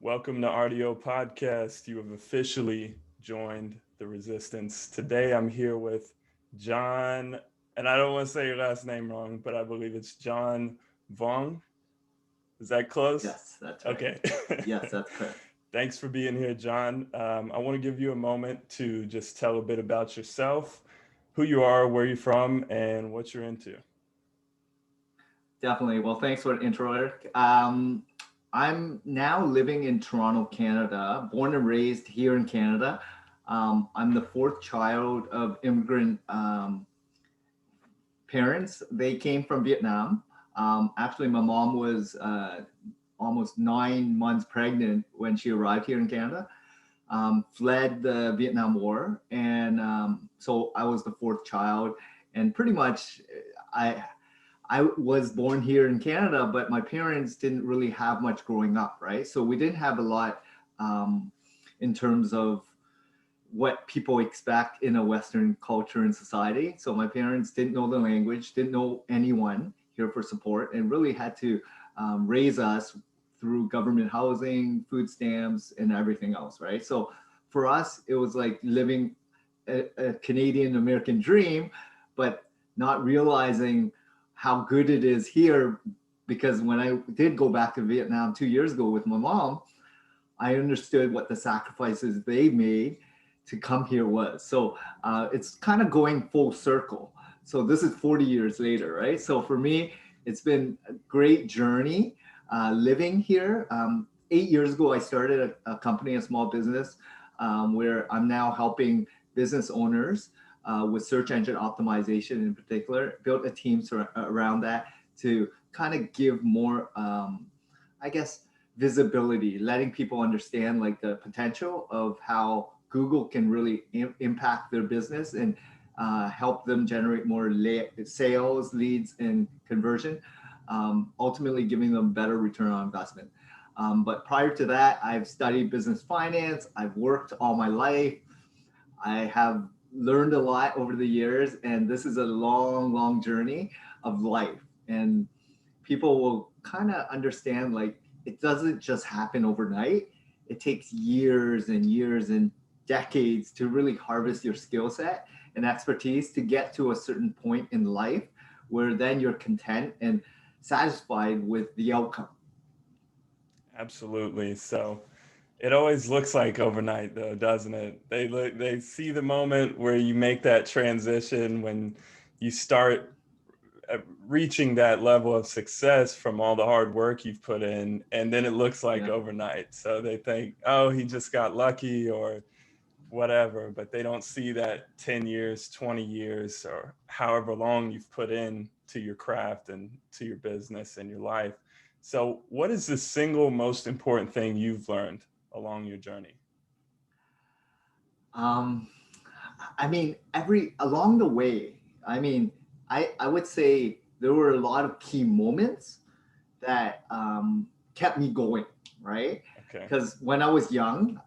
Welcome to RDO Podcast. You have officially joined the resistance. Today I'm here with John, and I don't want to say your last name wrong, but I believe it's John Vuong. Is that close? Yes, that's right. Okay. Yes, that's correct. Thanks for being here, John. I want to give you a moment to just tell a bit about yourself, who you are, where you're from, and what you're into. Definitely. Well, thanks for the intro, Eric. I'm now living in Toronto, Canada, born and raised here in Canada. I'm the fourth child of immigrant parents. They came from Vietnam. Actually, my mom was almost 9 months pregnant when she arrived here in Canada. Fled the Vietnam War, and so I was the fourth child. And pretty much, I I was born here in Canada, but my parents didn't really have much growing up, right? So we didn't have a lot um, in terms of what people expect in a Western culture and society. So my parents didn't know the language, didn't know anyone here for support, and really had to raise us through government housing, food stamps, and everything else, right? So for us, it was like living a Canadian American dream, but not realizing how good it is here. Because when I did go back to Vietnam 2 years ago with my mom, I understood what the sacrifices they made to come here was. So it's kind of going full circle. So this is 40 years later, right? So for me, it's been a great journey living here. 8 years ago, I started a company, a small business, where I'm now helping business owners with search engine optimization in particular, built a team around that to kind of give more, I guess, visibility, letting people understand like the potential of how Google can really impact their business and help them generate more sales, leads, and conversion, ultimately giving them better return on investment. But prior to that, I've studied business finance. I've worked all my life. I have learned a lot over the years, and this is a long, long journey of life. And people will kind of understand like it doesn't just happen overnight. It takes years and years and decades to really harvest your skill set and expertise to get to a certain point in life where then you're content and satisfied with the outcome. Absolutely. So it always looks like overnight, though, doesn't it? They see the moment where you make that transition when you start reaching that level of success from all the hard work you've put in, and then it looks like Yeah. overnight. So they think, oh, he just got lucky or whatever, but they don't see that 10 years, 20 years, or however long you've put in to your craft and to your business and your life. So, what is the single most important thing you've learned along your journey? Um, I mean, every along the way, I mean, I would say there were a lot of key moments that kept me going, right? Okay. Because when I was young,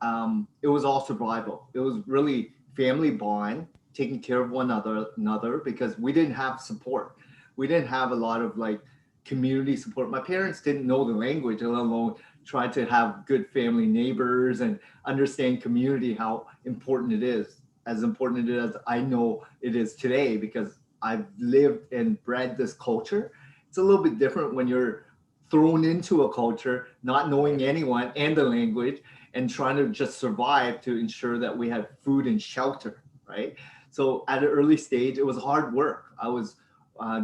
it was all survival. It was really family bond, taking care of another because we didn't have support. We didn't have a lot of like community support. My parents didn't know the language, let alone try to have good family neighbors and understand community, how important it is, as important it is as I know it is today because I've lived and bred this culture. It's a little bit different when you're thrown into a culture, not knowing Right. anyone and the language, and trying to just survive to ensure that we had food and shelter, right? So at an early stage, it was hard work. I was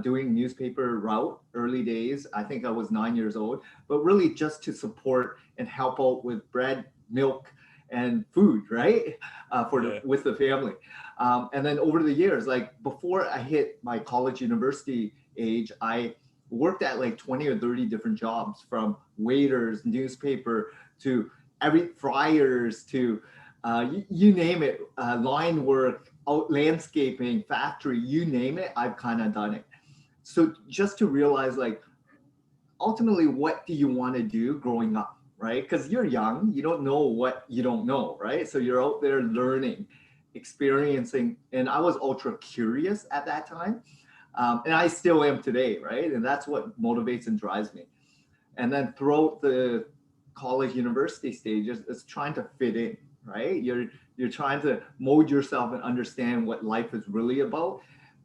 doing newspaper route early days. I think I was 9 years old, but really just to support and help out with bread, milk, and food, right? For Yeah. with the family. And then over the years, like before I hit my college university age, I worked at like 20 or 30 different jobs from waiters, newspaper to every fryers to you name it, line work, landscaping, factory, you name it, I've kind of done it. So just to realize like ultimately what do you want to do growing up, right? Because you're young, you don't know what you don't know, right? So you're out there learning, experiencing, and I was ultra curious at that time, and I still am today, right? And that's what motivates and drives me. And then throughout the college, university stage is trying to fit in, right? You're trying to mold yourself and understand what life is really about.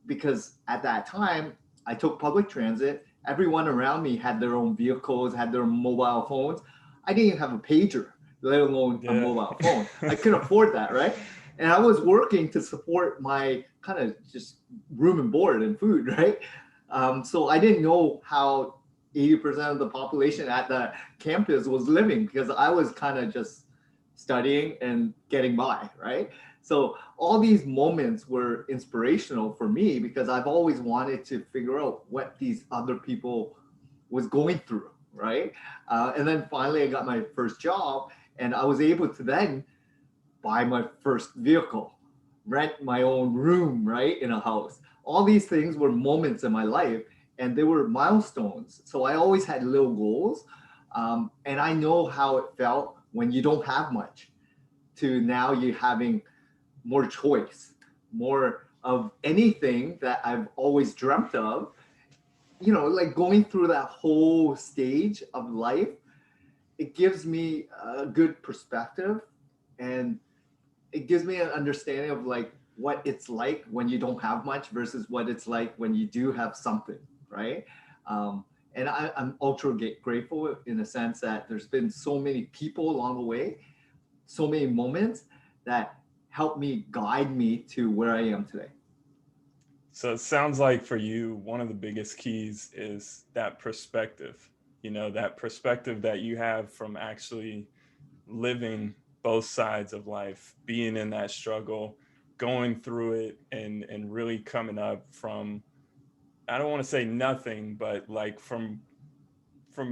Because at that time, I took public transit. Everyone around me had their own vehicles, had their mobile phones. I didn't even have a pager, let alone a Yeah. mobile phone. I couldn't afford that, right? And I was working to support my kind of just room and board and food, right? So I didn't know how 80% of the population at the campus was living, because I was kind of just studying and getting by, right? So all these moments were inspirational for me, because I've always wanted to figure out what these other people was going through, right? And then finally I got my first job, and I was able to then buy my first vehicle, rent my own room, right, in a house. All these things were moments in my life, and they were milestones. So I always had little goals. And I know how it felt when you don't have much to now you having more choice, more of anything that I've always dreamt of. Like going through that whole stage of life, it gives me a good perspective, and it gives me an understanding of like what it's like when you don't have much versus what it's like when you do have something, right? And I'm ultra grateful in the sense that there's been so many people along the way, so many moments that help me guide me to where I am today. So it sounds like for you, one of the biggest keys is that perspective, that perspective that you have from actually living both sides of life, being in that struggle, going through it and really coming up from, I don't want to say nothing, but like from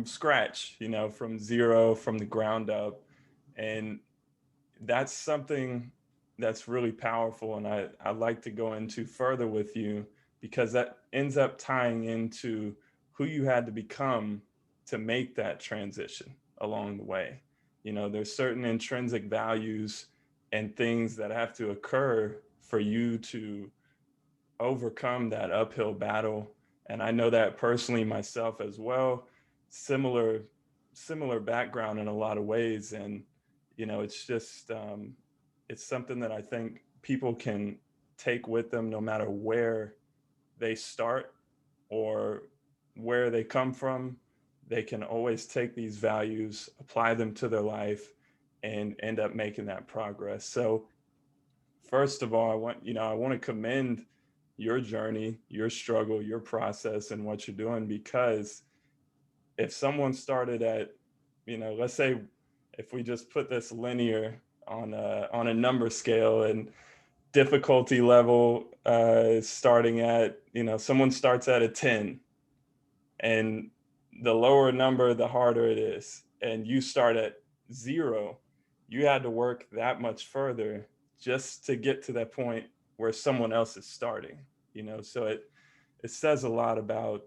scratch, from zero, from the ground up. And that's something that's really powerful. And I'd like to go into further with you, because that ends up tying into who you had to become to make that transition along the way. There's certain intrinsic values and things that have to occur for you to overcome that uphill battle. And I know that personally myself as well. Similar similar background in a lot of ways. And it's just it's something that I think people can take with them no matter where they start or where they come from. They can always take these values, apply them to their life, and end up making that progress. So first of all, I want to commend your journey, your struggle, your process, and what you're doing. Because if someone started at, let's say, if we just put this linear on a number scale, and difficulty level starting at, someone starts at a 10, and the lower number, the harder it is, and you start at 0, you had to work that much further just to get to that point where someone else is starting. So it says a lot about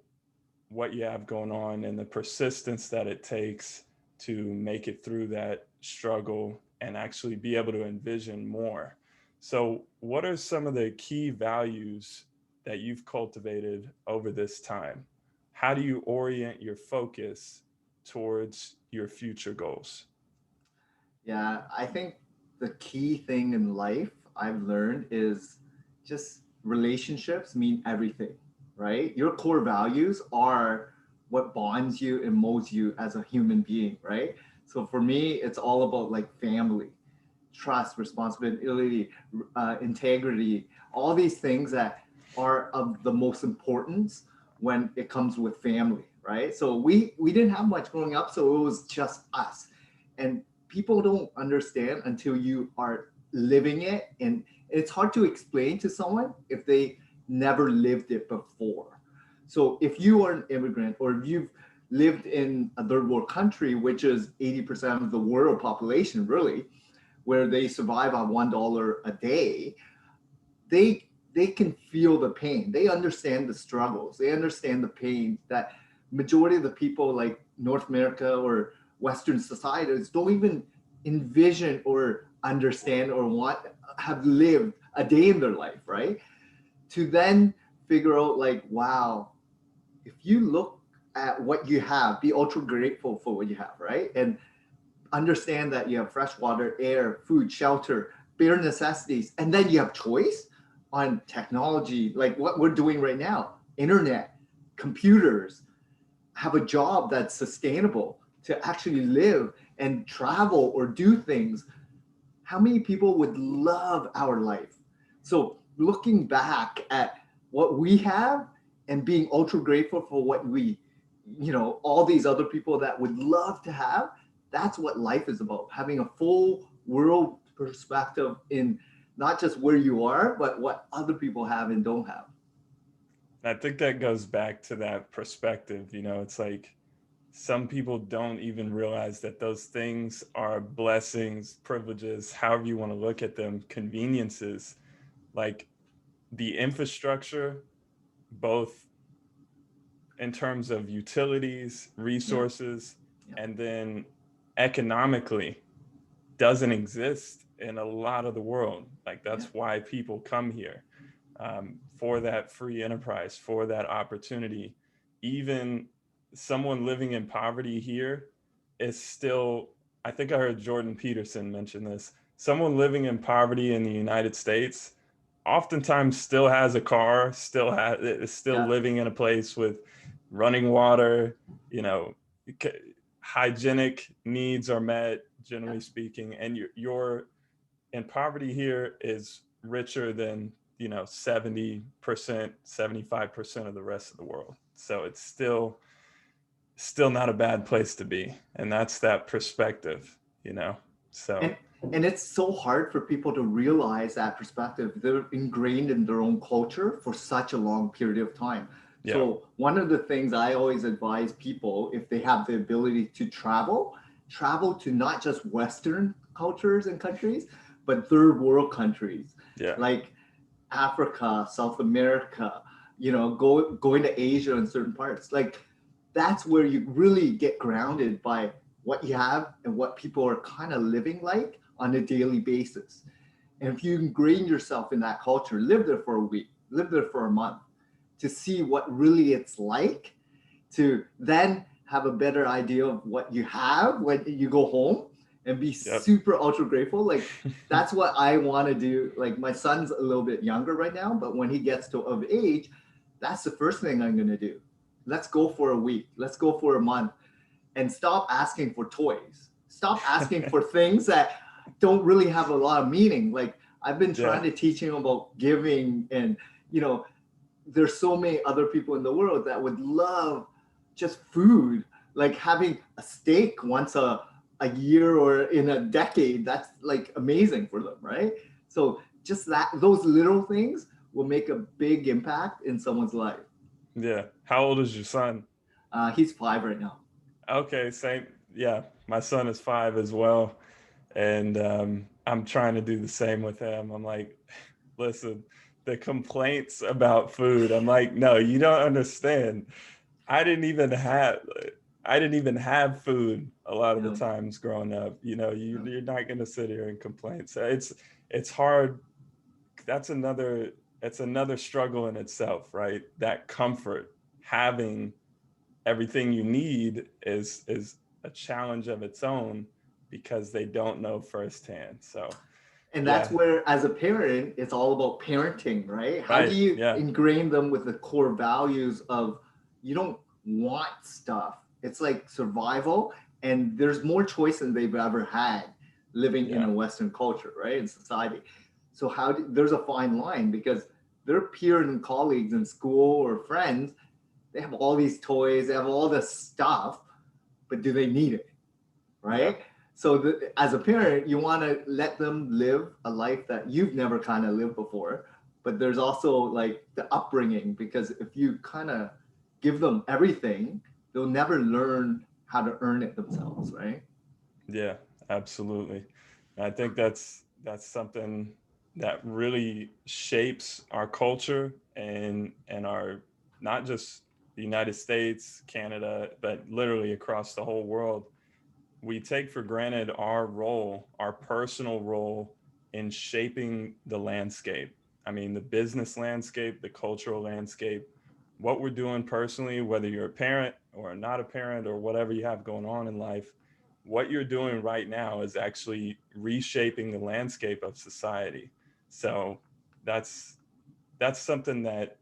what you have going on and the persistence that it takes to make it through that struggle and actually be able to envision more. So what are some of the key values that you've cultivated over this time? How do you orient your focus towards your future goals? Yeah, I think the key thing in life I've learned is just relationships mean everything, right? Your core values are what bonds you and molds you as a human being, right? So for me, it's all about like family, trust, responsibility, integrity, all these things that are of the most importance when it comes with family, right? So we didn't have much growing up, so it was just us, and people don't understand until you are living it, and it's hard to explain to someone if they never lived it before. So if you are an immigrant, or if you've lived in a third world country, which is 80% of the world population, really, where they survive on $1 a day, they can feel the pain. They understand the struggles. They understand the pain that majority of the people like North America or Western societies don't even envision or understand or want have lived a day in their life, right? To then figure out like, wow, if you look at what you have, be ultra grateful for what you have, right? And understand that you have fresh water, air, food, shelter, bare necessities, and then you have choice on technology, like what we're doing right now, internet, computers, have a job that's sustainable to actually live and travel or do things. How many people would love our life? So looking back at what we have and being ultra grateful for what we, all these other people that would love to have, that's what life is about. Having a full world perspective in not just where you are, but what other people have and don't have. I think that goes back to that perspective. It's like some people don't even realize that those things are blessings, privileges, however you want to look at them, conveniences, like the infrastructure, both in terms of utilities, Yeah. resources, Yeah. and then economically doesn't exist in a lot of the world. Like Yeah. that's why people come here, for that free enterprise, for that opportunity. Even someone living in poverty here is still, I think I heard Jordan Peterson mention this. Someone living in poverty in the United States oftentimes still has a car, is still Yeah. living in a place with running water, you know, hygienic needs are met, Yeah. generally speaking, and your in poverty here is richer than 70%, 75% of the rest of the world. So it's still not a bad place to be, and that's that perspective, so and and it's so hard for people to realize that perspective. They're ingrained in their own culture for such a long period of time. yeah. So one of the things I always advise people, if they have the ability to travel to not just Western cultures and countries, but third world countries Yeah. like Africa, South America, going to Asia in certain parts. Like that's where you really get grounded by what you have and what people are kind of living like on a daily basis. And if you ingrain yourself in that culture, live there for a week, live there for a month to see what really it's like, to then have a better idea of what you have when you go home and be Yep. super ultra grateful. Like that's what I want to do. Like my son's a little bit younger right now, but when he gets to of age, that's the first thing I'm going to do. Let's go for a week. Let's go for a month and stop asking for toys. Stop asking for things that don't really have a lot of meaning. Like I've been Yeah. trying to teach him about giving, and there's so many other people in the world that would love just food, like having a steak once a year or in a decade. That's like amazing for them, right? So just that, those little things will make a big impact in someone's life. Yeah. How old is your son? He's 5 right now. Okay, same. Yeah, my son is 5 as well, and I'm trying to do the same with him. I'm like, listen, the complaints about food. I'm like, no, you don't understand. I didn't even have I didn't even have food a lot of the Yeah, times growing up. yeah, You're not going to sit here and complain. So it's hard. That's another it's another struggle in itself, right? That comfort, having everything you need is a challenge of its own because they don't know firsthand. So and that's yeah, where as a parent it's all about parenting, right? How do right. you Yeah. ingrain them with the core values of you don't want stuff, it's like survival, and there's more choice than they've ever had living in Yeah. a Western culture, right, in society. So there's a fine line because their peers and colleagues in school or friends, they have all these toys, they have all this stuff, but do they need it, Yeah. right? So as a parent, you want to let them live a life that you've never kind of lived before. But there's also like the upbringing, because if you kind of give them everything, they'll never learn how to earn it themselves, right? Yeah, absolutely. And I think that's something that really shapes our culture and our, not just the United States, Canada, but literally across the whole world. We take for granted our role, our personal role in shaping the landscape. I mean, the business landscape, the cultural landscape, what we're doing personally, whether you're a parent or not a parent or whatever you have going on in life, what you're doing right now is actually reshaping the landscape of society. So that's that's something that,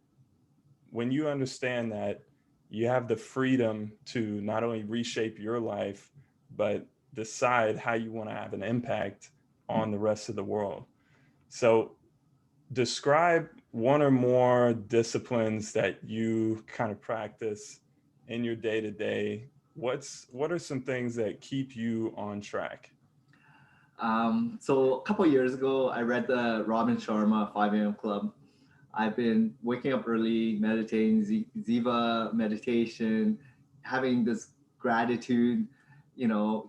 when you understand that, you have the freedom to not only reshape your life, but decide how you want to have an impact on the rest of the world. So describe one or more disciplines that you kind of practice in your day to day. What are some things that keep you on track? So a couple of years ago, I read the Robin Sharma 5 a.m. Club. I've been waking up early, meditating, Ziva meditation, having this gratitude,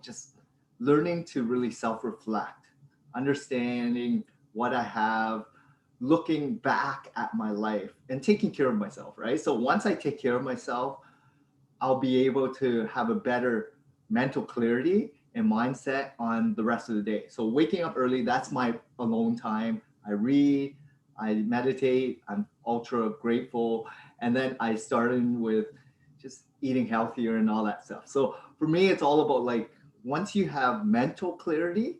just learning to really self-reflect, understanding what I have, looking back at my life and taking care of myself, right? So once I take care of myself, I'll be able to have a better mental clarity and mindset on the rest of the day. So waking up early, that's my alone time. I read, I meditate, I'm ultra grateful. And then I started with just eating healthier and all that stuff. So for me, it's all about like, once you have mental clarity,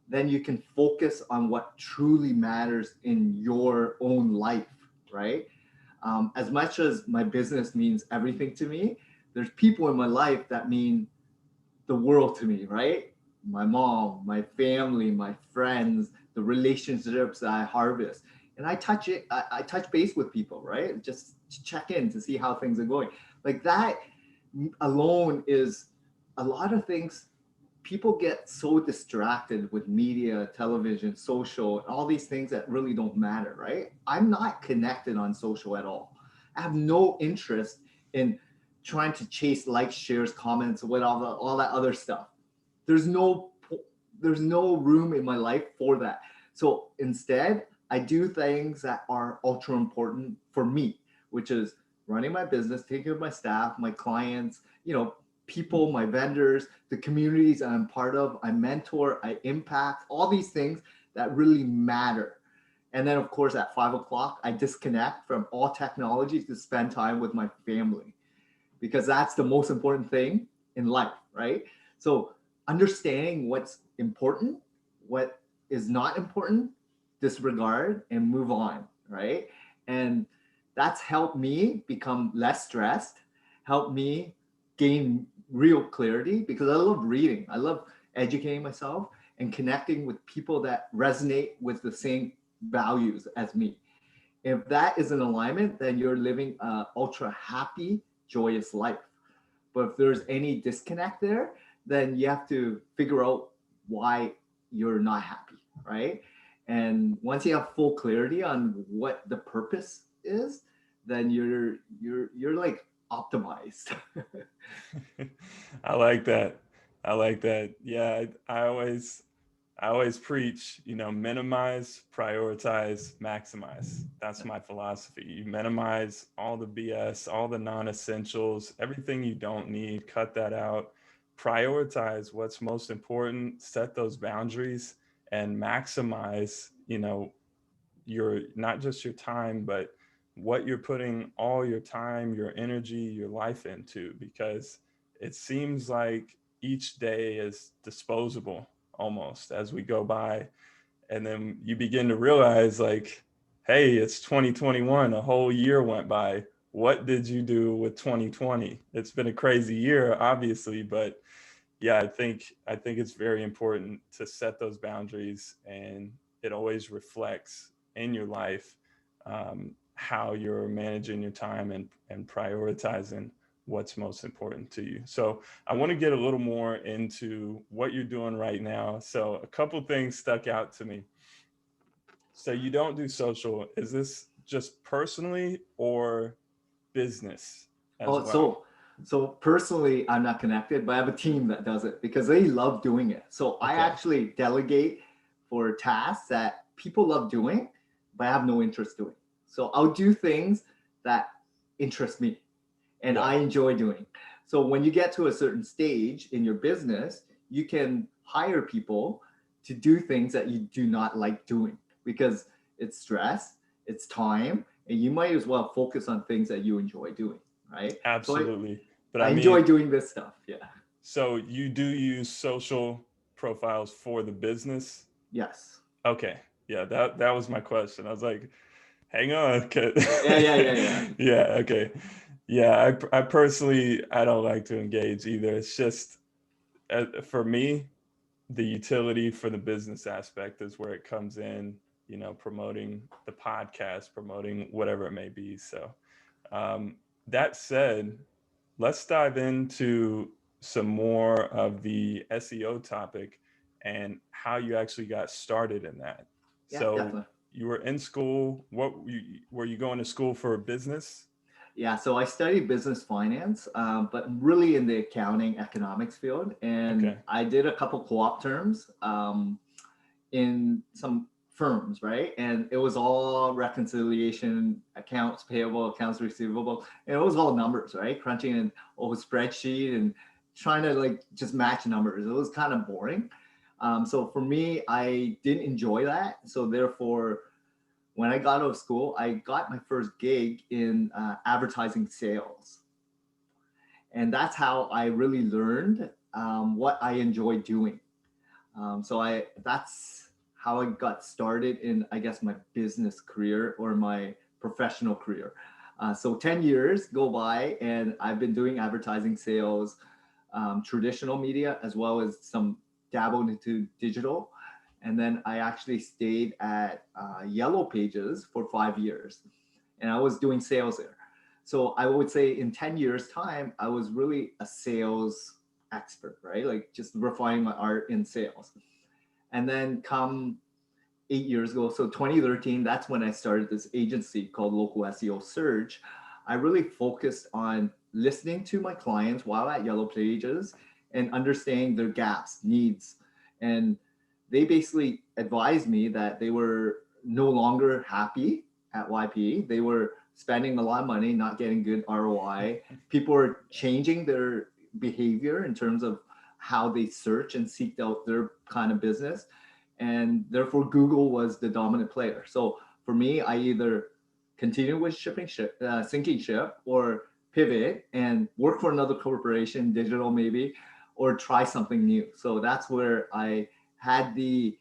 then you can focus on what truly matters in your own life, right? As much as my business means everything to me, there's people in my life that mean the world to me, right? My mom, my family, my friends, the relationships that I harvest. And I touch base with people, right? Just to check in to see how things are going. Like that alone is a lot of things. People get so distracted with media, television, social, all these things that really don't matter, right? I'm not connected on social at all. I have no interest in trying to chase likes, shares, comments, with all that other stuff. There's no there's no room in my life for that. So instead, I do things that are ultra important for me, which is running my business, taking care of my staff, my clients, people, my vendors, the communities I'm part of, I mentor, I impact, all these things that really matter. And then, of course, at 5 o'clock, I disconnect from all technology to spend time with my family because that's the most important thing in life, right? So, understanding what's important, what is not important, disregard and move on, right? And that's helped me become less stressed, helped me gain real clarity because I love reading. I love educating myself and connecting with people that resonate with the same values as me. If that is in alignment, then you're living a ultra happy, joyous life. But if there's any disconnect there, then you have to figure out why you're not happy, right? And once you have full clarity on what the purpose is, then you're like optimized. I like that. I like that. Yeah, I always preach, minimize, prioritize, maximize. That's my philosophy. You minimize all the BS, all the non-essentials, everything you don't need, cut that out. Prioritize what's most important, set those boundaries, and maximize, your, not just your time, but what you're putting all your time, your energy, your life into, because it seems like each day is disposable almost as we go by. And then you begin to realize, like, hey, it's 2021, a whole year went by. What did you do with 2020? It's been a crazy year, obviously, but yeah, I think it's very important to set those boundaries, and it always reflects in your life, how you're managing your time and prioritizing what's most important to you. So I want to get a little more into what you're doing right now. So a couple things stuck out to me. So you don't do social. Is this just personally or business as Oh, well? so personally, I'm not connected, but I have a team that does it because they love doing it. So I Okay. actually delegate for tasks that people love doing, but I have no interest doing. So I'll do things that interest me and Yeah. I enjoy doing. So when you get to a certain stage in your business, you can hire people to do things that you do not like doing because it's stress, it's time, and you might as well focus on things that you enjoy doing, right? So Absolutely. But I I enjoy mean, doing this stuff. Yeah. So you do use social profiles for the business? Yes. Okay. Yeah, that was my question. I was like, hang on. Yeah. Yeah, okay. Yeah, I personally, I don't like to engage either. It's just, for me, the utility for the business aspect is where it comes in, promoting the podcast, promoting whatever it may be. So, um, that said, let's dive into some more of the SEO topic and how you actually got started in that. Yeah, So, definitely. you were in school. Were you going to school for business? Yeah, so I studied business finance, but really in the accounting economics field. And Okay. I did a couple co-op terms in some firms, right? And it was all reconciliation, accounts payable, accounts receivable, and it was all numbers, right? Crunching in a spreadsheet and trying to like just match numbers. It was kind of boring. So for me, I didn't enjoy that. So therefore, when I got out of school, I got my first gig in advertising sales. And that's how I really learned what I enjoy doing. That's how I got started in, I guess, my business career or my professional career. So 10 years go by and I've been doing advertising sales, traditional media, as well as some dabbled into digital. And then I actually stayed at Yellow Pages for 5 years and I was doing sales there. So I would say in 10 years time, I was really a sales expert, right? Like just refining my art in sales. And then come 8 years ago, so 2013, that's when I started this agency called Local SEO Surge. I really focused on listening to my clients while at Yellow Pages and understanding their gaps, needs. And they basically advised me that they were no longer happy at YP. They were spending a lot of money, not getting good ROI. People were changing their behavior in terms of how they search and seek out their kind of business, and therefore Google was the dominant player. So for me, I either continue with sinking ship, or pivot and work for another corporation, digital maybe, or try something new. So that's where I had the,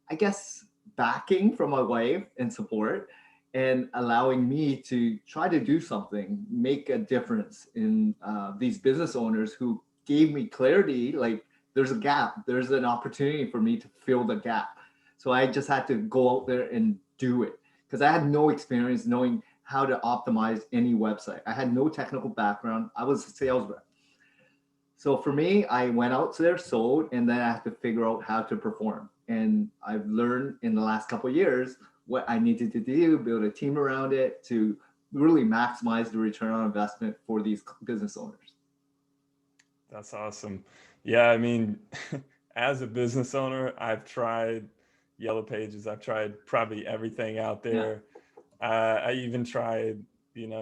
I guess, backing from my wife and support, and allowing me to try to do something, make a difference in these business owners who gave me clarity. Like there's a gap, there's an opportunity for me to fill the gap. So I just had to go out there and do it because I had no experience knowing how to optimize any website. I had no technical background. I was a sales rep. So for me, I went out there, sold, and then I have to figure out how to perform. And I've learned in the last couple of years what I needed to do, build a team around it to really maximize the return on investment for these business owners. That's awesome. Yeah, I mean, as a business owner, I've tried Yellow Pages. I've tried probably everything out Yeah, there. I even tried,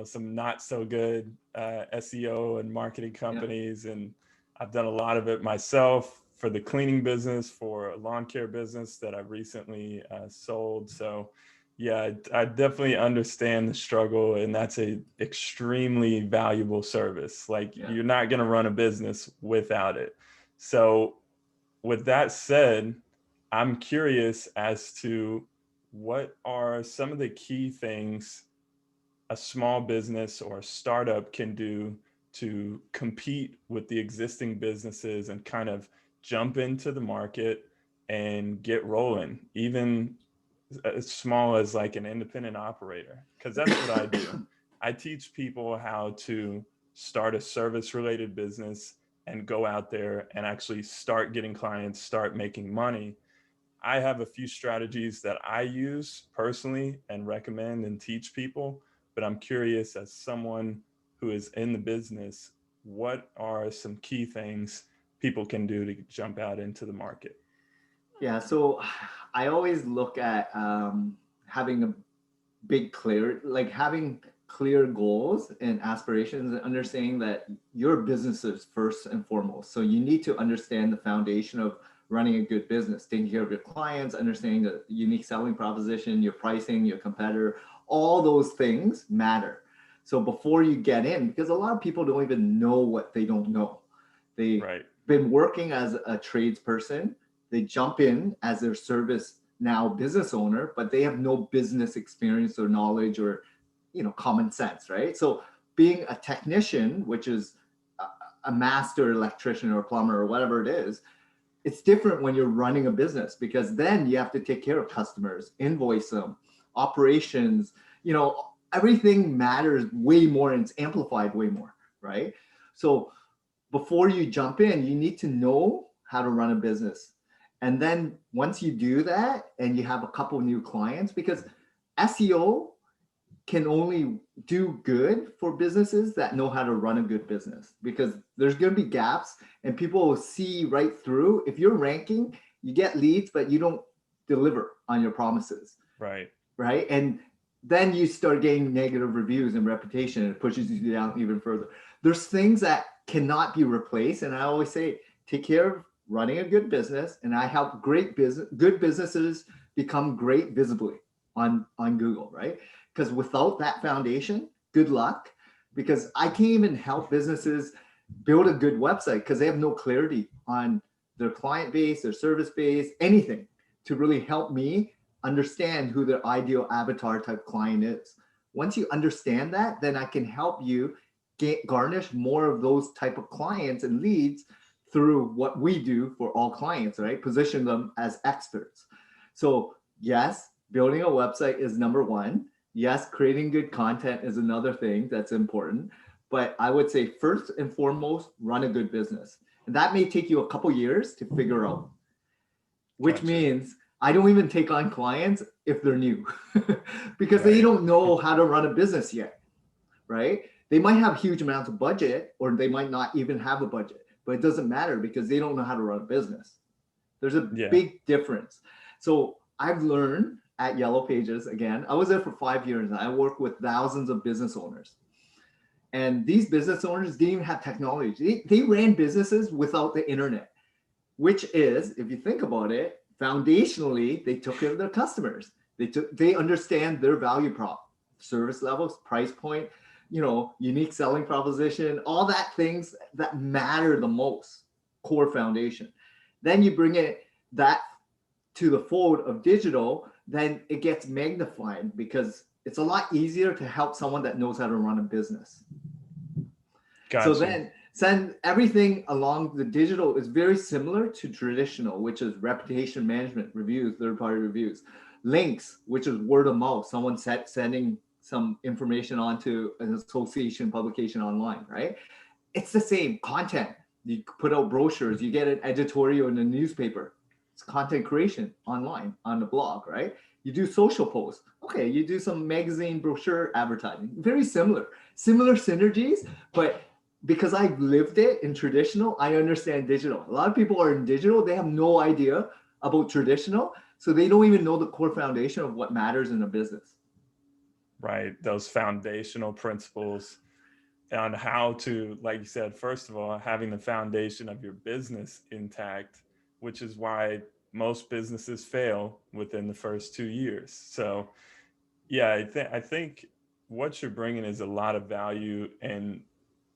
some not so good SEO and marketing yeah, companies, and I've done a lot of it myself for the cleaning business, for a lawn care business that I've recently sold. So, yeah, I definitely understand the struggle, and that's a extremely valuable service. Like yeah. you're not going to run a business without it. So, with that said, I'm curious as to what are some of the key things a small business or a startup can do to compete with the existing businesses and kind of jump into the market and get rolling, even as small as like an independent operator, because that's what I do. I teach people how to start a service related business and go out there and actually start getting clients, start making money. I have a few strategies that I use personally and recommend and teach people, but I'm curious, as someone who is in the business, what are some key things people can do to jump out into the market? Yeah, so I always look at having a like having clear goals and aspirations, and understanding that your business is first and foremost. So you need to understand the foundation of running a good business, taking care of your clients, understanding the unique selling proposition, your pricing, your competitor, all those things matter. So before you get in, because a lot of people don't even know what they don't know. They've Right. been working as a tradesperson. They jump in as their service now business owner, but they have no business experience or knowledge or, common sense, right? So being a technician, which is a master electrician or plumber or whatever it is, it's different when you're running a business, because then you have to take care of customers, invoice them, operations, everything matters way more and it's amplified way more, right? So before you jump in, you need to know how to run a business. And then once you do that and you have a couple new clients, because SEO can only do good for businesses that know how to run a good business, because there's going to be gaps and people will see right through. If you're ranking, you get leads, but you don't deliver on your promises. Right. Right. And then you start getting negative reviews and reputation, and it pushes you down even further. There's things that cannot be replaced. And I always say, take care of running a good business. And I help good businesses become great visibly on Google, right? Because without that foundation, good luck. Because I can't even help businesses build a good website because they have no clarity on their client base, their service base, anything to really help me understand who their ideal avatar type client is. Once you understand that, then I can help you garnish more of those type of clients and leads through what we do for all clients, right? Position them as experts. So yes, building a website is number one. Yes, creating good content is another thing that's important. But I would say first and foremost, run a good business. And that may take you a couple years to figure out, which Gotcha. means I don't even take on clients if they're new because they Right. don't know how to run a business yet, right? They might have huge amounts of budget, or they might not even have a budget, but it doesn't matter because they don't know how to run a business. There's a Yeah. big difference. So I've learned at Yellow Pages, again, I was there for 5 years and I worked with thousands of business owners. And these business owners didn't even have technology. They ran businesses without the internet, which is, if you think about it, foundationally, they took care of their customers. They understand their value prop, service levels, price point, unique selling proposition, all that things that matter the most, core foundation. Then you bring that to the fold of digital, then it gets magnified because it's a lot easier to help someone that knows how to run a business. So Gotcha. then send everything along the digital is very similar to traditional, which is reputation management, reviews, third-party reviews, links, which is word of mouth, someone sending some information onto an association publication online, right? It's the same content. You put out brochures, you get an editorial in a newspaper. It's content creation online on the blog, right? You do social posts. Okay, you do some magazine brochure advertising. Very similar synergies, but because I've lived it in traditional, I understand digital. A lot of people are in digital, they have no idea about traditional, so they don't even know the core foundation of what matters in a business. Right. Those foundational principles on how to, like you said, first of all, having the foundation of your business intact, which is why most businesses fail within the first 2 years. So, yeah, I think what you're bringing is a lot of value in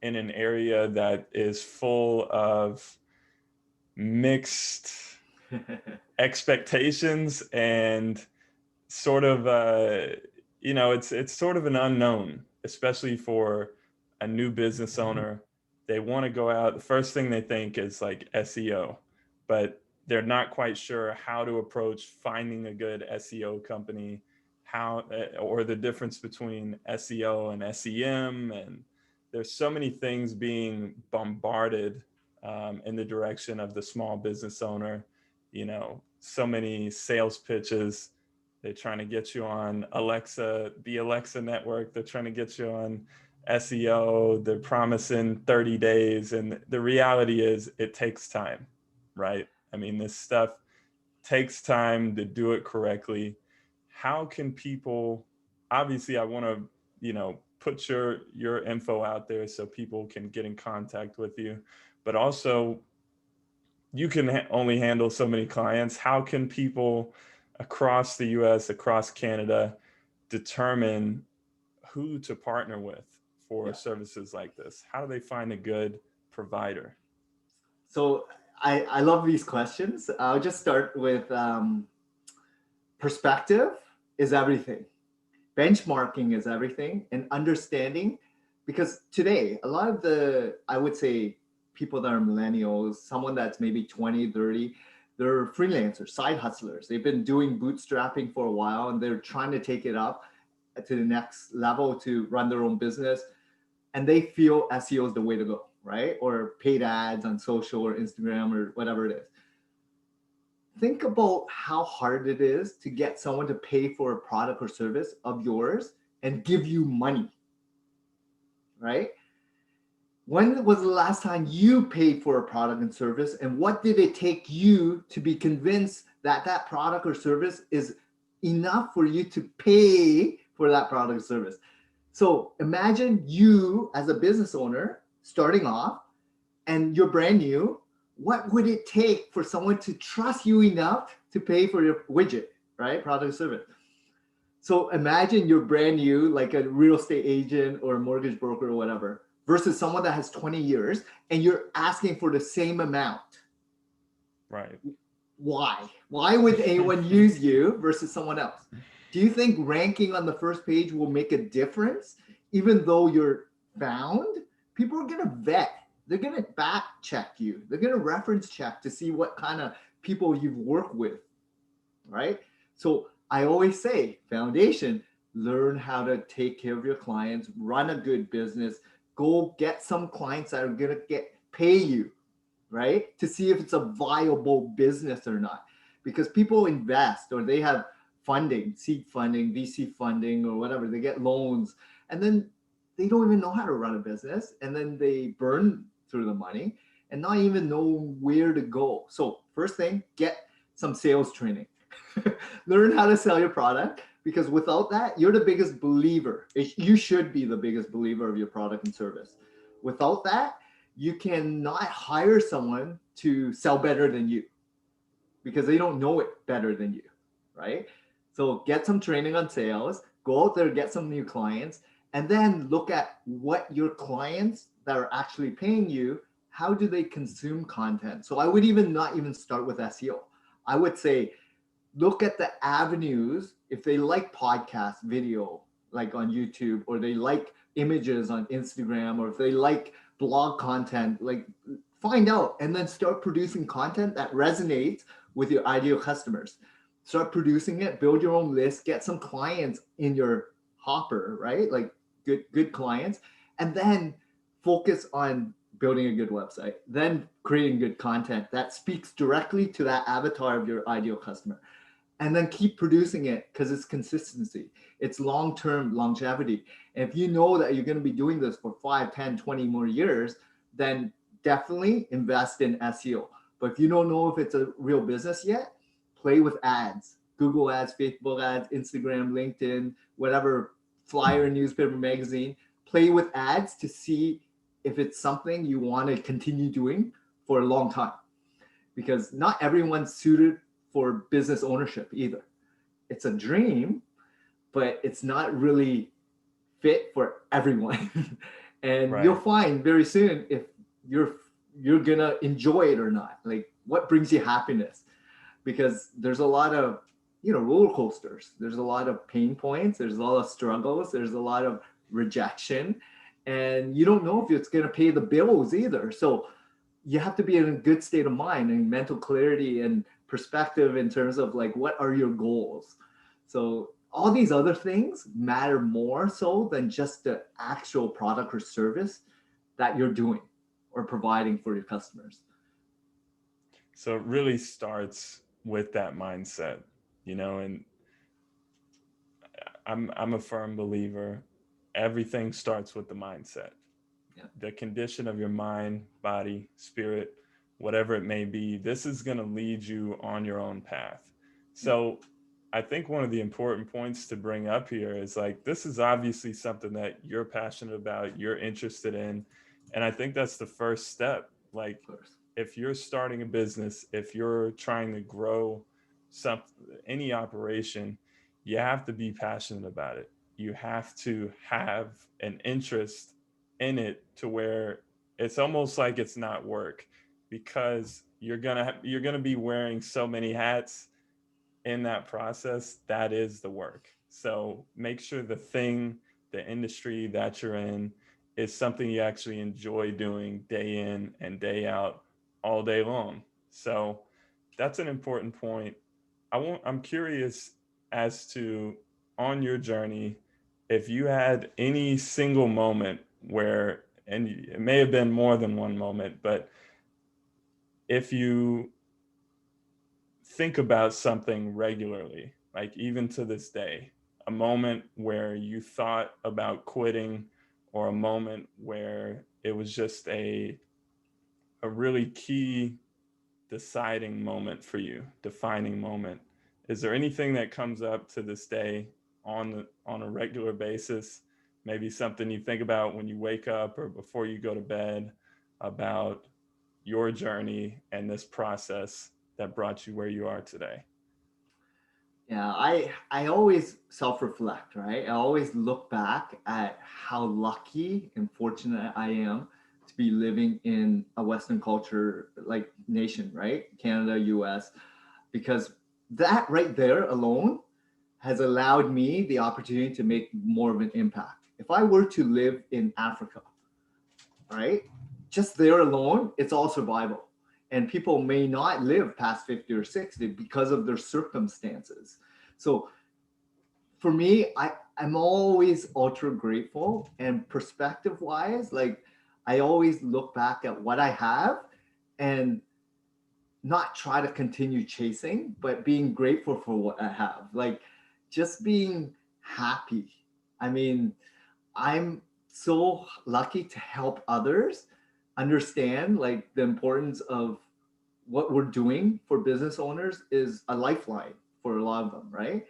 an area that is full of mixed expectations and sort of it's sort of an unknown, especially for a new business owner. They want to go out, the first thing they think is like SEO, but they're not quite sure how to approach finding a good SEO company, how or the difference between SEO and SEM. And there's so many things being bombarded in the direction of the small business owner, so many sales pitches. They're trying to get you on Alexa, the Alexa network. They're trying to get you on SEO. They're promising 30 days. And the reality is it takes time, right? I mean, this stuff takes time to do it correctly. How can people, obviously I want to, put your info out there so people can get in contact with you, but also you can only handle so many clients. How can people across the US, across Canada, determine who to partner with for Yeah. services like this? How do they find a good provider? So I love these questions. I'll just start with perspective is everything. Benchmarking is everything, and understanding, because today a lot of the, I would say, people that are millennials, someone that's maybe 20, 30, they're freelancers, side hustlers. They've been doing bootstrapping for a while and they're trying to take it up to the next level to run their own business, and they feel SEO is the way to go, right? Or paid ads on social or Instagram or whatever it is. Think about how hard it is to get someone to pay for a product or service of yours and give you money, right? When was the last time you paid for a product and service, and what did it take you to be convinced that that product or service is enough for you to pay for that product or service? So imagine you as a business owner starting off and you're brand new. What would it take for someone to trust you enough to pay for your widget, right? Product or service. So imagine you're brand new, like a real estate agent or a mortgage broker or whatever, versus someone that has 20 years and you're asking for the same amount. Right. Why? Why would anyone use you versus someone else? Do you think ranking on the first page will make a difference? Even though you're found, people are going to vet. They're going to back check you. They're going to reference check to see what kind of people you've worked with, right? So I always say, foundation, learn how to take care of your clients, run a good business, go get some clients that are going to pay you, right? To see if it's a viable business or not. Because people invest or they have funding, seed funding, VC funding, or whatever. They get loans and then they don't even know how to run a business. And then they burn through the money and not even know where to go. So, first thing, get some sales training. Learn how to sell your product, because without that, you're the biggest believer. You should be the biggest believer of your product and service. Without that, you cannot hire someone to sell better than you because they don't know it better than you, right? So get some training on sales, go out there, get some new clients, and then look at what your clients that are actually paying you, how do they consume content? So I would even not even start with SEO. I would say, look at the avenues. If they like podcast video, like on YouTube, or they like images on Instagram, or if they like blog content, like find out and then start producing content that resonates with your ideal customers. Start producing it, build your own list, get some clients in your hopper, right? Like good clients, and then focus on building a good website, then creating good content that speaks directly to that avatar of your ideal customer, and then keep producing it, because it's consistency, it's long-term longevity. And if you know that you're going to be doing this for 5, 10, 20 more years, then definitely invest in SEO. But if you don't know if it's a real business yet, play with ads, Google ads, Facebook ads, Instagram, LinkedIn, whatever, flyer, newspaper, magazine. Play with ads to see if it's something you want to continue doing for a long time, because not everyone's suited for business ownership either. It's a dream, but it's not really fit for everyone. And you'll Right. find very soon if you're gonna enjoy it or not. Like, what brings you happiness? Because there's a lot of, roller coasters. There's a lot of pain points. There's a lot of struggles. There's a lot of rejection, and you don't know if it's gonna pay the bills either. So you have to be in a good state of mind and mental clarity and perspective in terms of like, what are your goals? So all these other things matter more so than just the actual product or service that you're doing or providing for your customers. So it really starts with that mindset, and I'm a firm believer. Everything starts with the mindset. Yeah. The condition of your mind, body, spirit, whatever it may be, this is going to lead you on your own path. Yeah. So I think one of the important points to bring up here is like, this is obviously something that you're passionate about, you're interested in. And I think that's the first step. Like, Of course. if you're starting a business, if you're trying to grow some any operation, you have to be passionate about it. You have to have an interest in it to where it's almost like it's not work. because you're gonna be wearing so many hats in that process. That is the work. So make sure the industry that you're in is something you actually enjoy doing day in and day out, all day long. So that's an important point. I'm curious as to, on your journey, if you had any single moment where, and it may have been more than one moment, but if you think about something regularly, like even to this day, a moment where you thought about quitting, or a moment where it was just a really key deciding moment for you, defining moment. Is there anything that comes up to this day on a regular basis? Maybe something you think about when you wake up or before you go to bed, about your journey and this process that brought you where you are today? Yeah, I always self-reflect, right? I always look back at how lucky and fortunate I am to be living in a Western culture like nation, right? Canada, US, because that right there alone has allowed me the opportunity to make more of an impact. If I were to live in Africa, right? Just there alone, it's all survival. And people may not live past 50 or 60 because of their circumstances. So for me, I'm always ultra grateful, and perspective wise, like I always look back at what I have and not try to continue chasing, but being grateful for what I have. Like just being happy. I mean, I'm so lucky to help others understand like the importance of what we're doing for business owners is a lifeline for a lot of them, right?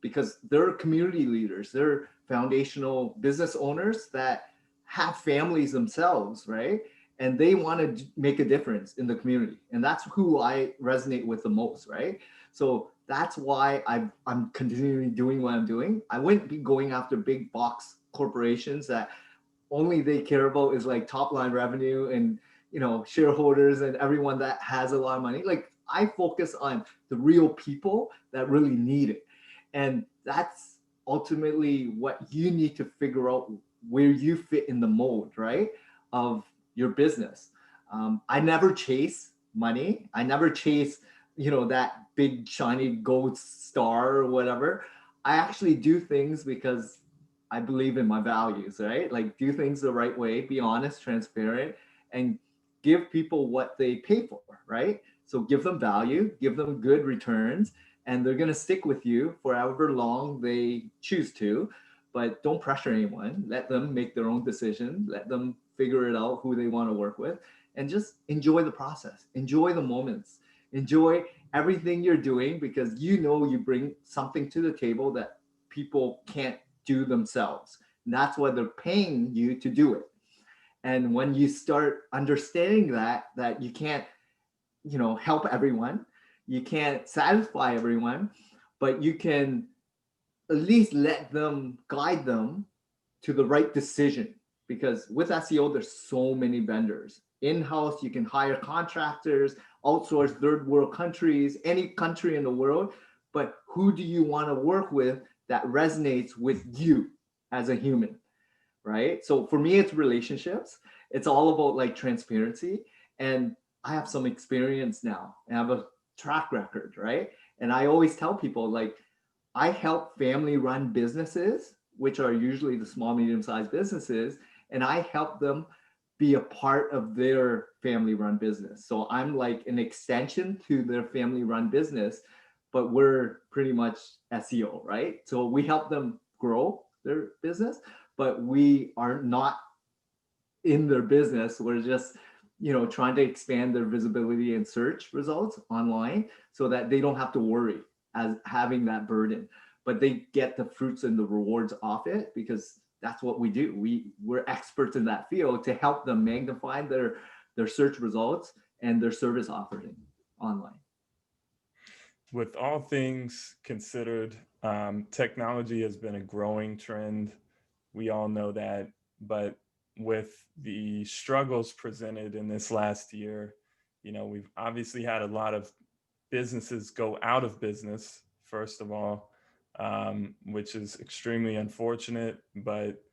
Because they're community leaders, they're foundational business owners that have families themselves, right? And they want to make a difference in the community. And that's who I resonate with the most, right? So that's why I'm continually doing what I'm doing. I wouldn't be going after big box corporations that only they care about is like top line revenue and shareholders and everyone that has a lot of money. Like I focus on the real people that really need it, and that's ultimately what you need to figure out where you fit in the mold, right, of your business. I never chase money. I never chase that big shiny gold star or whatever. I actually do things because I believe in my values, right? Like do things the right way, be honest, transparent, and give people what they pay for, right? So give them value, give them good returns, and they're going to stick with you for however long they choose to. But don't pressure anyone. Let them make their own decision. Let them figure it out who they want to work with, and just enjoy the process. Enjoy the moments. Enjoy everything you're doing because you bring something to the table that people can't do themselves. And that's why they're paying you to do it. And when you start understanding that you can't, help everyone, you can't satisfy everyone, but you can at least let them guide them to the right decision. Because with SEO, there's so many vendors. In-house, you can hire contractors, outsource third world countries, any country in the world. But who do you want to work with that resonates with you as a human, right? So for me, it's relationships. It's all about like transparency. And I have some experience now and I have a track record, right? And I always tell people like, I help family run businesses, which are usually the small, medium sized businesses, and I help them be a part of their family run business. So I'm like an extension to their family run business, but we're pretty much SEO, right? So we help them grow their business, but we are not in their business. We're just trying to expand their visibility and search results online so that they don't have to worry as having that burden, but they get the fruits and the rewards off it because that's what we do. We're experts in that field to help them magnify their search results and their service offering online. With all things considered, technology has been a growing trend. We all know that. But with the struggles presented in this last year, We've obviously had a lot of businesses go out of business, first of all, which is extremely unfortunate, but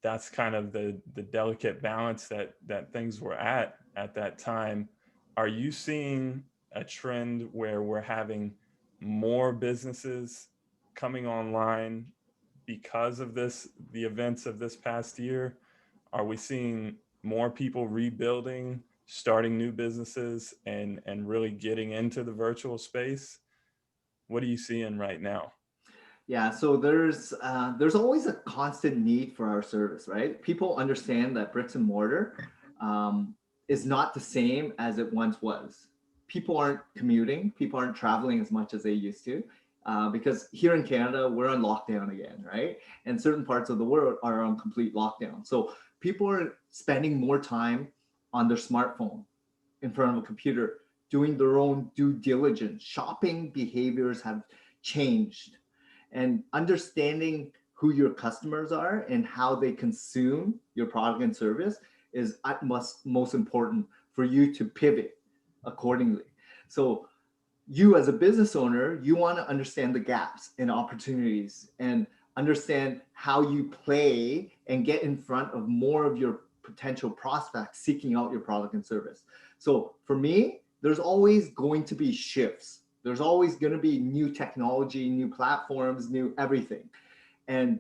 that's kind of the delicate balance that things were at that time. Are you seeing a trend where we're having more businesses coming online because of the events of this past year? Are we seeing more people rebuilding, starting new businesses, and really getting into the virtual space? What are you seeing right now? Yeah, so there's always a constant need for our service, right? People understand that bricks and mortar um, is not the same as it once was. People aren't commuting, people aren't traveling as much as they used to, because here in Canada we're on lockdown again, right? And certain parts of the world are on complete lockdown. So people are spending more time on their smartphone in front of a computer, doing their own due diligence. Shopping behaviors have changed, and understanding who your customers are and how they consume your product and service is utmost most important for you to pivot accordingly. So you as a business owner, you want to understand the gaps and opportunities and understand how you play and get in front of more of your potential prospects seeking out your product and service. So for me, there's always going to be shifts. There's always going to be new technology, new platforms, new everything. And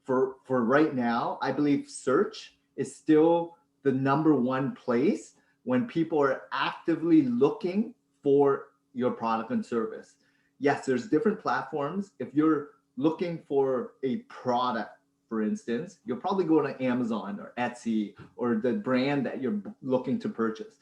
for right now, I believe search is still the number one place when people are actively looking for your product and service. Yes, there's different platforms. If you're looking for a product, for instance, you'll probably go to Amazon or Etsy or the brand that you're looking to purchase.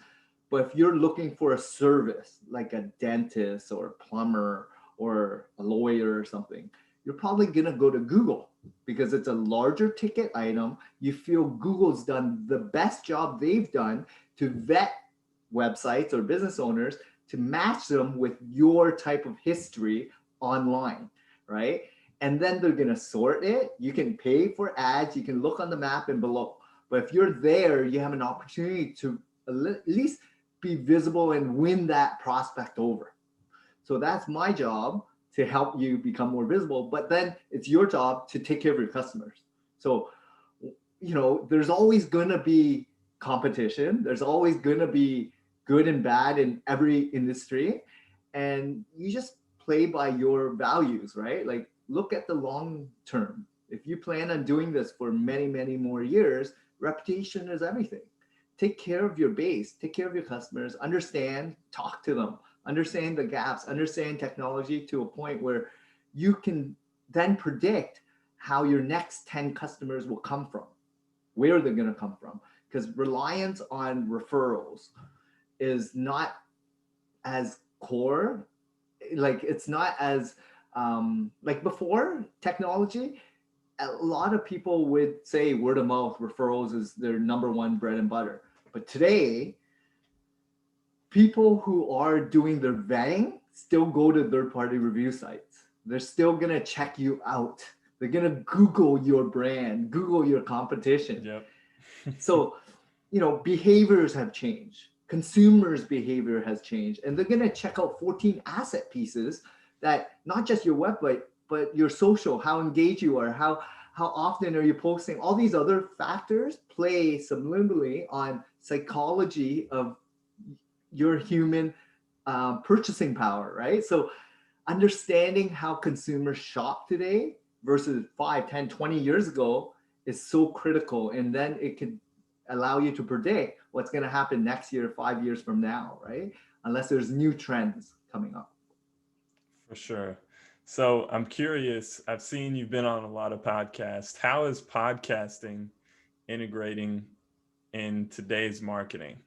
But if you're looking for a service like a dentist or a plumber or a lawyer or something, you're probably going to go to Google because it's a larger ticket item. You feel Google's done the best job they've done to vet websites or business owners to match them with your type of history online, right? And then they're going to sort it. You can pay for ads. You can look on the map and below. But if you're there, you have an opportunity to at least be visible and win that prospect over. So that's my job, to help you become more visible. But then it's your job to take care of your customers. So, there's always going to be competition. There's always going to be good and bad in every industry. And you just play by your values, right? Like, look at the long term. If you plan on doing this for many, many more years, reputation is everything. Take care of your base, take care of your customers, understand, talk to them, understand the gaps, understand technology to a point where you can then predict how your next 10 customers will come from, where they're going to come from. Because reliance on referrals is not as core, like it's not as like before technology. A lot of people would say word of mouth referrals is their number one bread and butter. But today, people who are doing their vetting still go to third-party review sites. They're still going to check you out. They're going to Google your brand, Google your competition. Yep. So, behaviors have changed. Consumers' behavior has changed. And they're going to check out 14 asset pieces that not just your website, but your social, how engaged you are, how often are you posting. All these other factors play subliminally on psychology of your human purchasing power, right? So understanding how consumers shop today versus 5, 10, 20 years ago is so critical. And then it can allow you to predict what's going to happen next year, 5 years from now, right? Unless there's new trends coming up. For sure. So I'm curious, I've seen you've been on a lot of podcasts. How is podcasting integrating in today's marketing?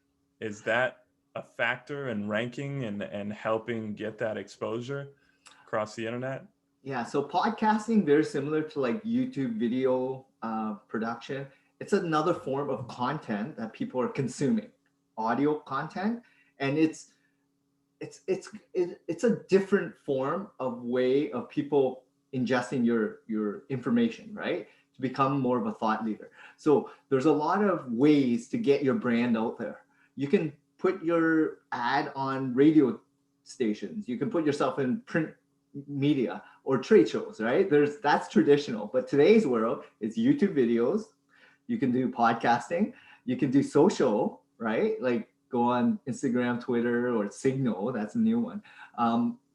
Is that a factor in ranking and helping get that exposure across the internet? Yeah, so podcasting, very similar to like YouTube video production. It's another form of content that people are consuming, audio content, and it's a different form of way of people ingesting your information, right? To become more of a thought leader. So there's a lot of ways to get your brand out there. You can put your ad on radio stations. You can put yourself in print media or trade shows, right? That's traditional. But today's world is YouTube videos. You can do podcasting. You can do social, right? Like go on Instagram, Twitter, or Signal. That's a new one.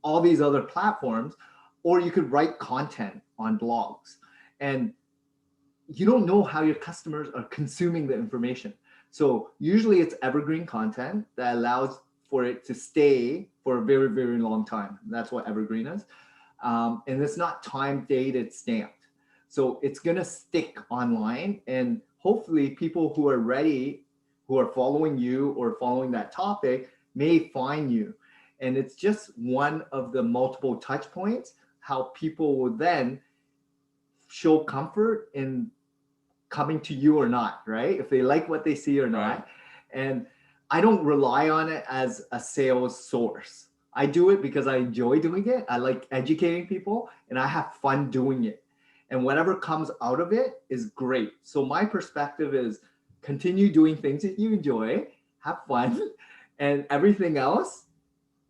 All these other platforms, or you could write content on blogs. And you don't know how your customers are consuming the information. So usually it's evergreen content that allows for it to stay for a very, very long time. That's what evergreen is. And it's not time dated stamped. So it's going to stick online. And hopefully people who are ready, who are following you or following that topic may find you. And it's just one of the multiple touch points, how people will then show comfort in coming to you or not, right? If they like what they see or not. Right. And I don't rely on it as a sales source. I do it because I enjoy doing it. I like educating people and I have fun doing it. And whatever comes out of it is great. So my perspective is continue doing things that you enjoy, have fun, and everything else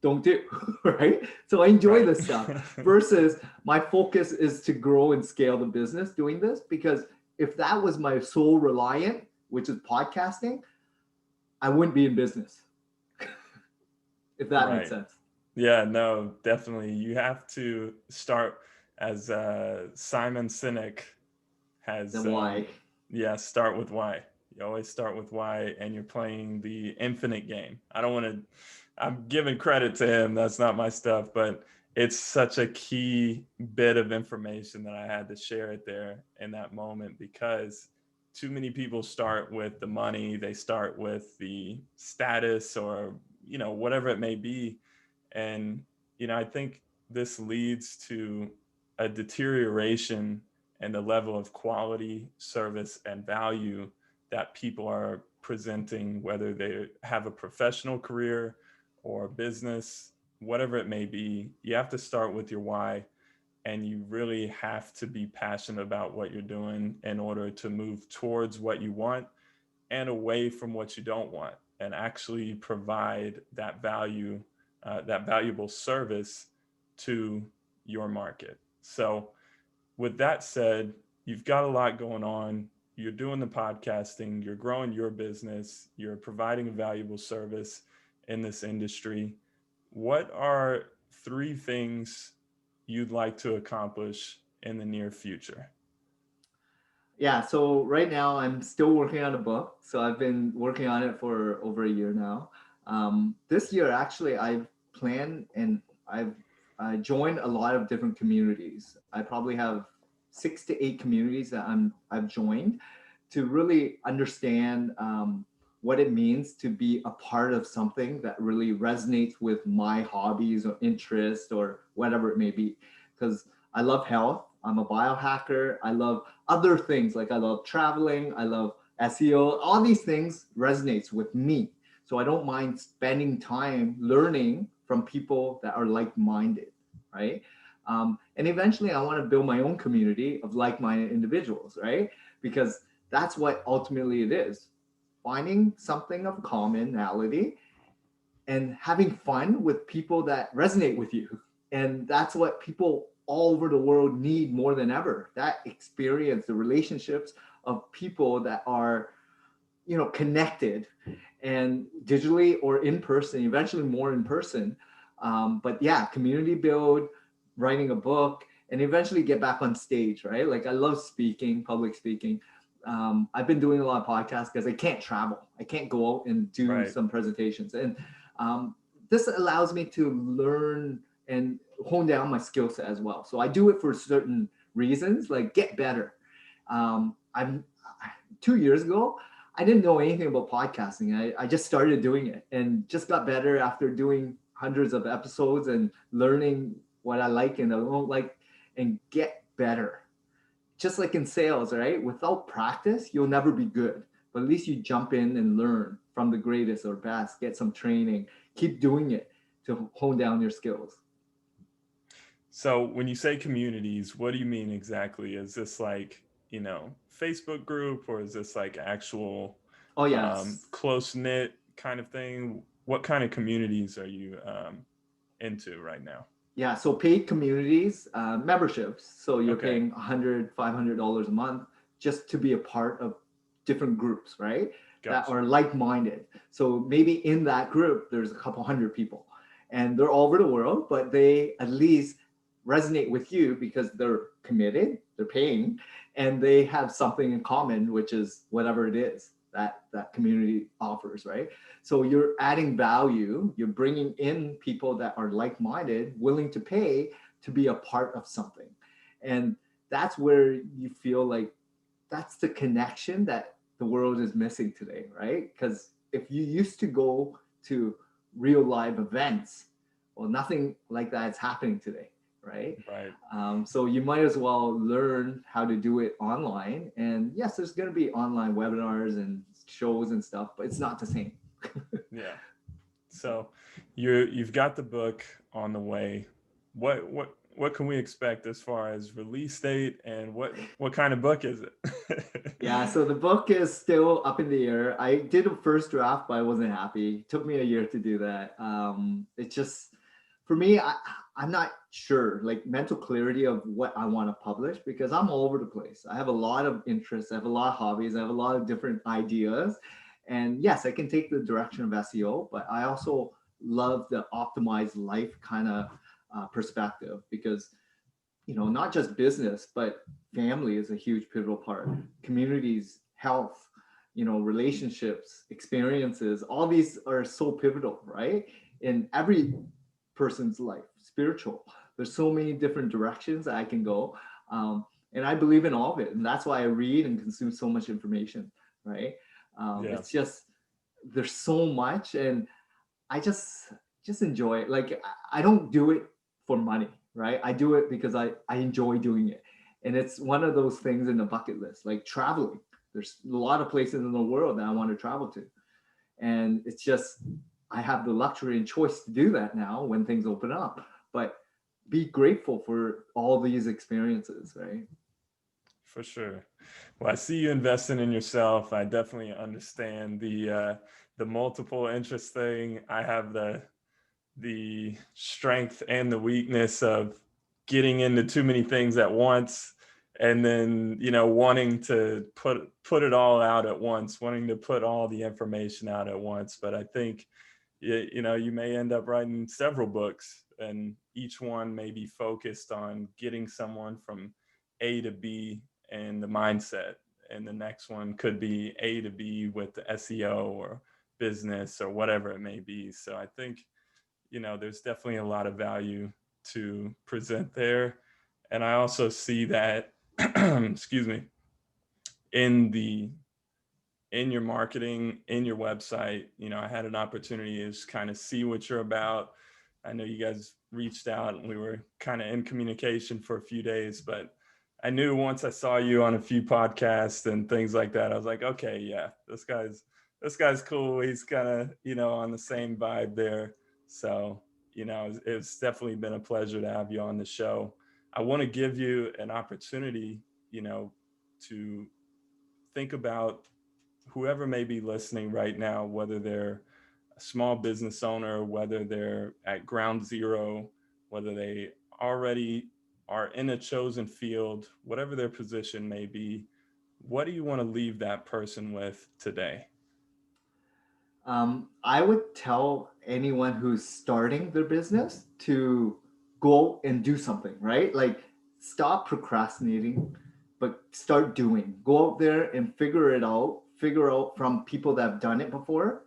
don't do, right? So I enjoy Right. this stuff versus my focus is to grow and scale the business doing this, because if that was my sole reliant, which is podcasting, I wouldn't be in business, if that makes Right. sense. Yeah, no, definitely. You have to start as Simon Sinek has, Then why? yeah, start with why. You always start with why, and you're playing the infinite game. I don't want to, I'm giving credit to him. That's not my stuff, but it's such a key bit of information that I had to share it there in that moment, because too many people start with the money, they start with the status, or, whatever it may be. And, I think this leads to a deterioration and the level of quality, service, and value that people are presenting, whether they have a professional career or business, whatever it may be. You have to start with your why, and you really have to be passionate about what you're doing in order to move towards what you want and away from what you don't want, and actually provide that value, that valuable service to your market. So, with that said, you've got a lot going on. You're doing the podcasting, you're growing your business, you're providing a valuable service in this industry. What are three things you'd like to accomplish in the near future? Yeah, so right now I'm still working on a book. So I've been working on it for over a year now. This year, actually, I've planned and I've joined a lot of different communities. I probably have 6 to 8 communities that I've joined to really understand what it means to be a part of something that really resonates with my hobbies or interests or whatever it may be. Because I love health. I'm a biohacker. I love other things, like I love traveling, I love SEO. All these things resonates with me. So I don't mind spending time learning from people that are like-minded, right? And eventually I want to build my own community of like-minded individuals, right? Because that's what ultimately it is. Finding something of commonality and having fun with people that resonate with you. And that's what people all over the world need more than ever. That experience, the relationships of people that are, connected and digitally or in person, eventually more in person. But yeah, community build, writing a book, and eventually get back on stage, right? Like I love speaking, public speaking. I've been doing a lot of podcasts because I can't travel. I can't go out and do Right. some presentations. And this allows me to learn and hone down my skill set as well. So I do it for certain reasons, like get better. I'm 2 years ago, I didn't know anything about podcasting. I just started doing it and just got better after doing hundreds of episodes and learning what I like and I don't like and get better. Just like in sales, right? Without practice, you'll never be good. But at least you jump in and learn from the greatest or best, get some training, keep doing it to hone down your skills. So when you say communities, what do you mean exactly? Is this like, Facebook group, or is this like actual Oh, yes. close knit kind of thing? what kind of communities are you into right now? Yeah, so paid communities, memberships. So you're Okay, paying $500 a month just to be a part of different groups, right? That gotcha. are like-minded. So maybe in that group, there's a couple hundred people and they're all over the world, but they at least resonate with you because they're committed, they're paying, and they have something in common, which is whatever it is that that community offers, right? So you're adding value, you're bringing in people that are like-minded, willing to pay to be a part of something. And that's where you feel like that's the connection that the world is missing today, right? Because if you used to go to real live events, well, nothing like that is happening today, right? Right. So you might as well learn how to do it online. And yes, there's going to be online webinars and shows and stuff, but it's not the same. Yeah. So you've got the book on the way. What can we expect as far as release date, and what kind of book is it? Yeah, so the book is still up in the air. I did a first draft, but I wasn't happy. It took me a year to do that. It just, for me, I'm not sure, like mental clarity of what I want to publish because I'm all over the place. I have a lot of interests, I have a lot of hobbies, I have a lot of different ideas. And yes, I can take the direction of SEO, but I also love the optimized life kind of perspective because not just business, but family is a huge pivotal part. Communities, health, relationships, experiences, all these are so pivotal, right? In every person's life, spiritual. There's so many different directions I can go. And I believe in all of it. And that's why I read and consume so much information, right? Yeah, It's just, there's so much. And I just enjoy it. Like I don't do it for money, right? I do it because I enjoy doing it. And it's one of those things in the bucket list, like traveling. There's a lot of places in the world that I want to travel to. And it's just I have the luxury and choice to do that now when things open up. But be grateful for all these experiences, right? for sure. Well, I see you investing in yourself. I definitely understand the multiple interest thing. I have the strength and the weakness of getting into too many things at once, and then wanting to put it all out at once, wanting to put all the information out at once. But I think you may end up writing several books, and each one may be focused on getting someone from A to B and the mindset, and the next one could be A to B with the SEO or business or whatever it may be. So I think there's definitely a lot of value to present there. And I also see that, excuse me, in the in your marketing, in your website. I had an opportunity to just kind of see what you're about. I know you guys reached out and we were kind of in communication for a few days, but I knew once I saw you on a few podcasts and things like that, I was like, okay, yeah, this guy's cool. He's kind of, on the same vibe there. So, it's definitely been a pleasure to have you on the show. I want to give you an opportunity, to think about whoever may be listening right now, whether they're a small business owner, whether they're at ground zero, whether they already are in a chosen field, whatever their position may be, what do you want to leave that person with today? I would tell anyone who's starting their business to go and do something, right? Like stop procrastinating, but start doing. Go out there and figure it out. Figure out from people that have done it before,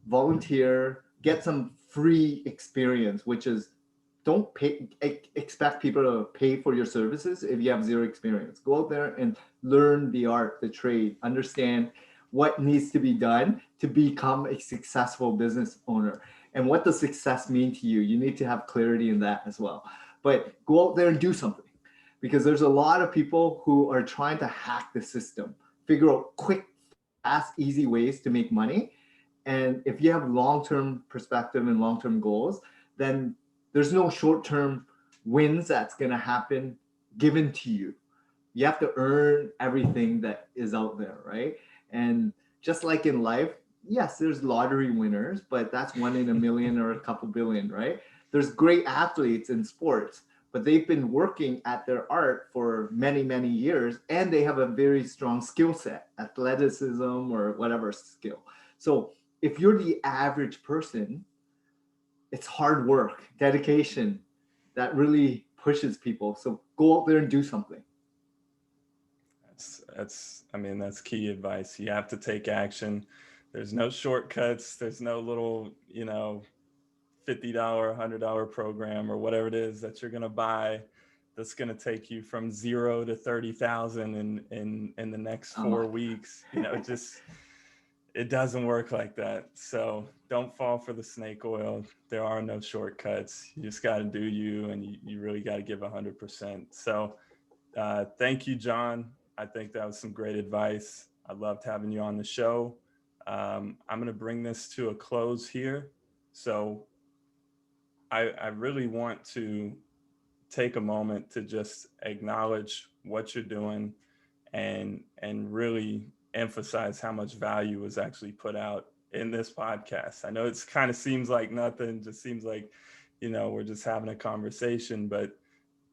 volunteer, get some free experience, which is don't expect people to pay for your services if you have zero experience. Go out there and learn the art, the trade, understand what needs to be done to become a successful business owner. And what does success mean to you? You need to have clarity in that as well. But go out there and do something because there's a lot of people who are trying to hack the system, figure out quick, fast, easy ways to make money. And if you have long-term perspective and long-term goals, then there's no short-term wins that's going to happen given to you. You have to earn everything that is out there, right? And just like in life, yes, there's lottery winners, but that's one in a million or a couple billion, right? There's great athletes in sports, but they've been working at their art for many, many years, and they have a very strong skill set, athleticism or whatever skill. So if you're the average person, it's hard work, dedication that really pushes people. So go out there and do something. I mean, that's key advice. You have to take action. There's no shortcuts. There's no little, $50, $100 program or whatever it is that you're going to buy that's going to take you from 0 to 30,000 in the next Oh, 4 weeks. It doesn't work like that. So don't fall for the snake oil. There are no shortcuts. You just got to do you, and you really got to give 100%. So thank you, John. I think that was some great advice. I loved having you on the show. I'm going to bring this to a close here. So I really want to take a moment to just acknowledge what you're doing and really emphasize how much value was actually put out in this podcast. I know it's kind of seems like nothing, just seems like, we're just having a conversation, but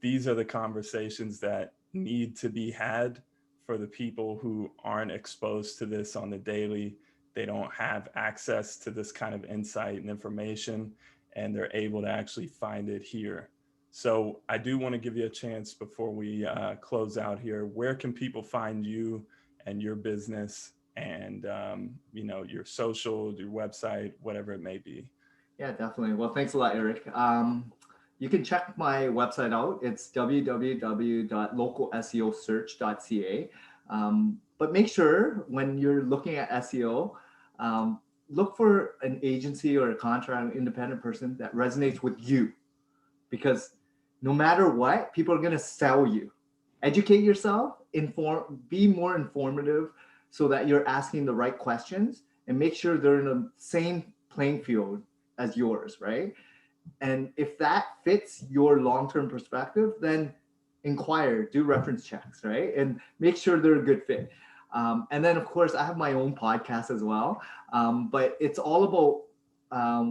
these are the conversations that need to be had for the people who aren't exposed to this on the daily. They don't have access to this kind of insight and information, and they're able to actually find it here. So I do want to give you a chance before we close out here. Where can people find you and your business and, your social, your website, whatever it may be? yeah, definitely. Well, thanks a lot, Eric. You can check my website out. It's www.localseosearch.ca. But make sure when you're looking at SEO, look for an agency or a contract, an independent person that resonates with you, because no matter what, people are going to sell you. Educate yourself, be more informative so that you're asking the right questions, and make sure they're in the same playing field as yours, right? And if that fits your long-term perspective, then inquire, do reference checks, right? And make sure they're a good fit. And then, of course, I have my own podcast as well. But it's all about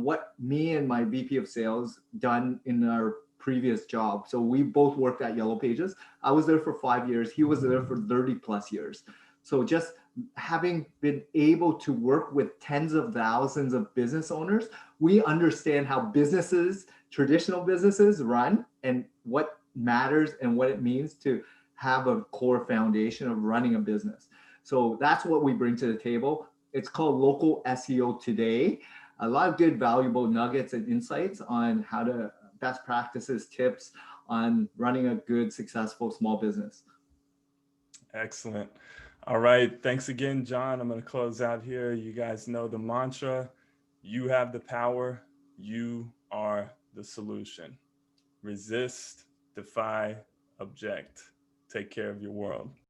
what me and my VP of sales done in our previous job. So we both worked at Yellow Pages. I was there for 5 years. He was there for 30 plus years. So just having been able to work with tens of thousands of business owners, we understand how businesses, traditional businesses run, and what matters and what it means to have a core foundation of running a business. So that's what we bring to the table. It's called Local SEO Today. A lot of good, valuable nuggets and insights on how to best practices, tips on running a good, successful small business. Excellent. All right. Thanks again, John. I'm going to close out here. You guys know the mantra: you have the power, you are the solution. Resist, defy, object. Take care of your world.